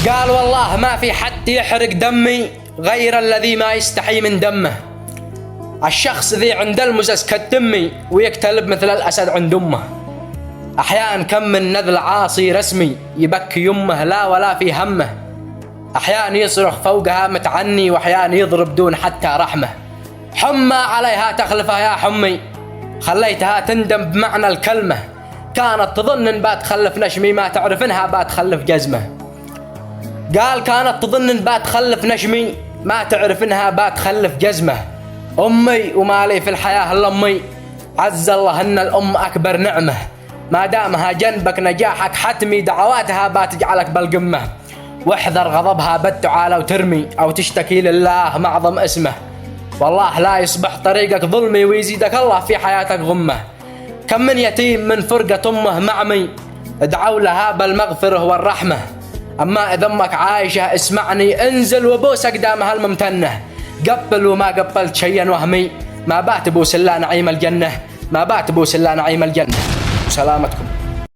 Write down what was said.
قال والله ما في حد يحرق دمي غير الذي ما يستحي من دمه. الشخص ذي عند المزز كالدمي ويكتلب مثل الأسد عند أمه. أحيان كم من نذل عاصي رسمي يبكي يمه لا ولا في همه. أحيان يصرخ فوقها متعني وأحيان يضرب دون حتى رحمه. حمى عليها تخلفه يا حمي خليتها تندم بمعنى الكلمة. كانت تظن إن بتخلف نشمي ما تعرف إنها بتخلف جزمه. قال كانت تظن إن بتخلف نشمي ما تعرف إنها بتخلف جزمه. أمي وما لي في الحياة إلا أمي عز الله إن الأم أكبر نعمة. ما دامها جنبك نجاحك حتمي دعواتها بتجعلك بالقمة. واحذر غضبها بالدعاء لو ترمي أو تشتكي لله معظم اسمه. والله لا يصبح طريقك ظلمي ويزيدك الله في حياتك غمة. كم من يتيم من فرقة أمه معمي ادعوا لها بالمغفرة والرحمة. أما إذا أمك عايشة اسمعني انزل وبوس أقدامها الممتنة. قبل وما قبلت شيئا وهمي ما بات بوس إلا نعيم الجنة. ما بات بوس إلا نعيم الجنة. سلامتكم.